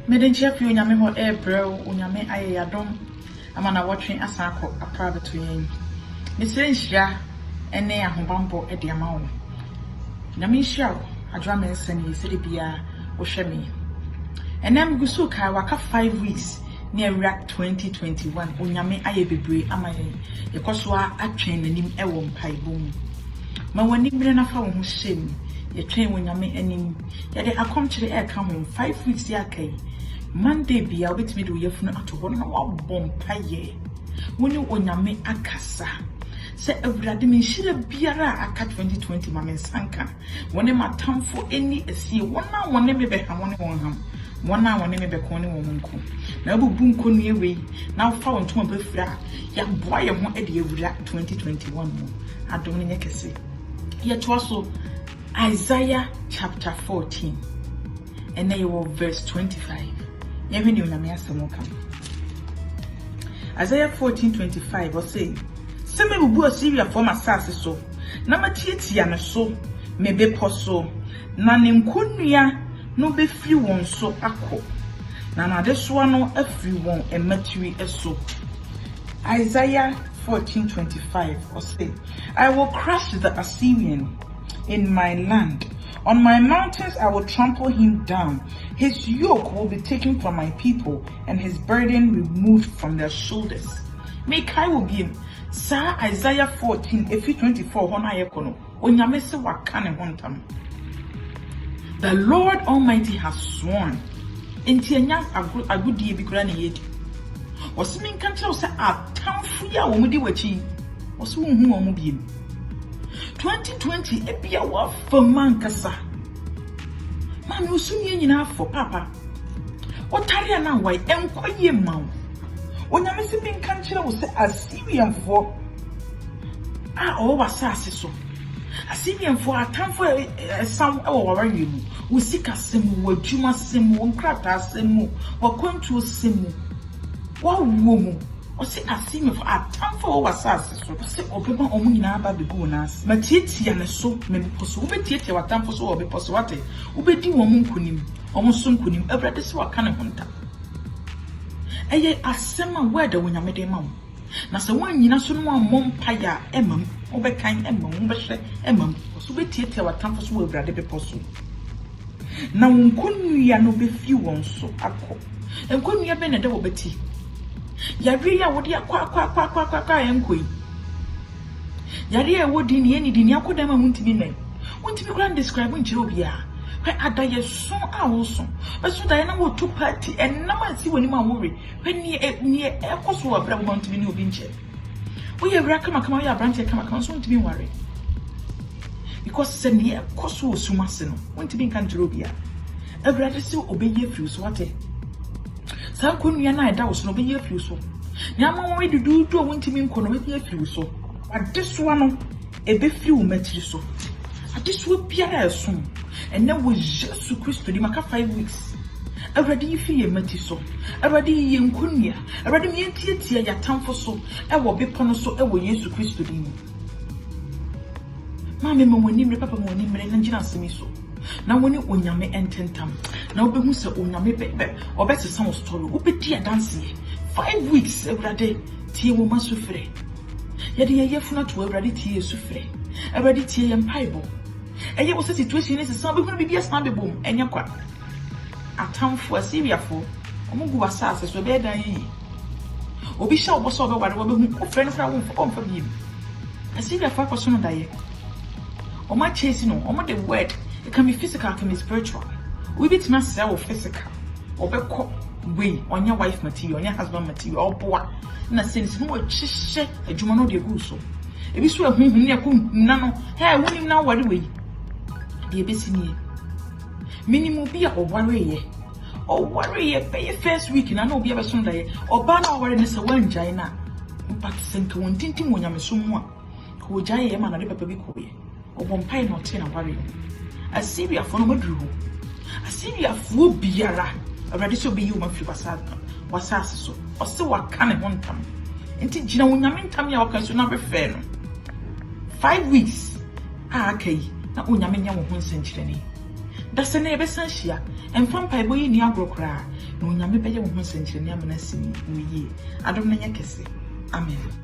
Medenchia fi onyame ho ebrew onyame ayeyadom amana watching asako apraba to yen. Mesre nhia ene ahobambo e de ama wo. Nyame nhia Adwoa Mensah ni sede bia wo hwe me. Enam gusu kai waka 5 weeks near Iraq 2021 onyame aye bebre amaye yekoso atwen nanim e wo mpaibom. Ma wani mire na fa wo ho hyem ye twen onyame anim ye de akomkire e ka ho 5 weeks ya kai Monday bia obetimi do yefunu atoho na wa bom paye woni onyame akasa se awurade me hire biara aka 2020 ma mensanka woni matamfo eni asie wona woni me be ha woni won ham wona woni me be ko ni won nko na bubu nko nu ewe na fa won tuma befira ya boa ye ho e de awura 2021 mo adom ne nyekese ye to so Isaiah chapter 14 and then you verse 25. Even you Isaiah 14:25 was saying, "Some me bubu Assyria for my sass so. Na matietia na so me be poso. Na ne nkonua no be free won so akọ. Na this one no afri won e matiri eso." Isaiah 14:25 was saying, "I will crush the Assyrian in my land. On my mountains I will trample him down. His yoke will be taken from my people and his burden removed from their shoulders." Make I will be Sir Isaiah 14:24 hona yekono. Onyame se wakane hontam. The Lord Almighty has sworn. Enti enya agudie bi kura na yedi. Osimi nkanche o se atamfu ya wo mudi wachi. Oso hu wo mu biem. 2020 ebia wa faman kasa. Mami usuni nyina afọ papa. Otare na wai enkoye mawo. Onyame se bi nka nkyere wo se Assyrian fo a o wasase so. Assyrian fo atamfo esam e wo warewe mu. Wo sika semu, wo adwuma semu, wo nkrata semu, wo kwantu semu. Wo wo mu. O se Assyrian fo atamfo wo wasase so. Se obeba omu nyina aba bebu nas. Matietia ne so me poso. Wo betietia watamfo so wo be poso wate. Wo bedi wo mu nkunim. Omo so nkunim. Awurade se waka ne honta. Eye asema word wonyame de ma wo. Na se wanyina so no ammompa ya emam. Wo be kan emam, wo be hwe emam. So betietia watamfo so wo awurade be poso. Na wonkonua no be fi won so akọ. Enkonua be na de wo beti. Yari ya wodi akwa enkoi. Yari ya wodi ni eni di ni akoda ma muntimi men. Muntimi kura describe nchire obi a. Hwe adaye so a wo so. Be so daye na wo to party en na ma si woni ma wori. Hwe ni ekoso wa bra bo muntimi ni obi nche. Wo ye bra kama wo ya branch kama so muntimi ware. Because se ni ekoso osumase no. Muntimi kan nchire obi a. Ebrade se obeye fi so wate. Sankunua na eda wo so no be ye fiu so. Nyama wo dudu do wontimi nkono be ye fiu so. Adesoa no e be fiu matiri so. Adesoa biara esom. Ene wo Jesus Christ di maka 5 weeks. Awurade yi fi ye mati so. Awurade yi nkonua. Awurade mi entiatia ya tamfo so. E wo bepo so e wo Jesus Christ di ni. Mama me woni mre papa me woni mre na ngina asemi so. Na woni onyame ententam na obehu se onyame bebe obese some story obedi dance 5 weeks awurade tie wo masufre ye de ye funa to awurade tie sufre awurade tie ye mpaibo eye wo situation is some behu bibia san bebom enya kwa atamfo Assyria fo omugu wasase so be dan yi obi sha oboso obe ware obehu ofre no fra wo omfa biem Assyria fo akoso no daye o ma chase no o mo the word. It can be physical, it can be spiritual. We be to sell physical. Or be way on your wife material, on your husband material, or boy. Na sense no chishe a jumano de guso. If you swear whom near kum nano, hey, winning now what way? The abyssinian. Minimum be or worry, or worry pay first week and I know be ever Sunday, or ban our awareness a one China. But sent one tinting when I'm someone who jay man a river baby or one pine or tin a worry. Assyria for no madru. Assyria for biara. Already so be you ma fi wasase so. O se waka ne hontam. Enti gina wonyame ntam ya waka so na be fair no. 5 weeks. Akai na onyame nya wo ho nsenkyerene. dase na yebesan hia emfa mpaebo yi ni agrokra na onyame beye wo ho senkyerene amana sini no yi adom na nyekese amen.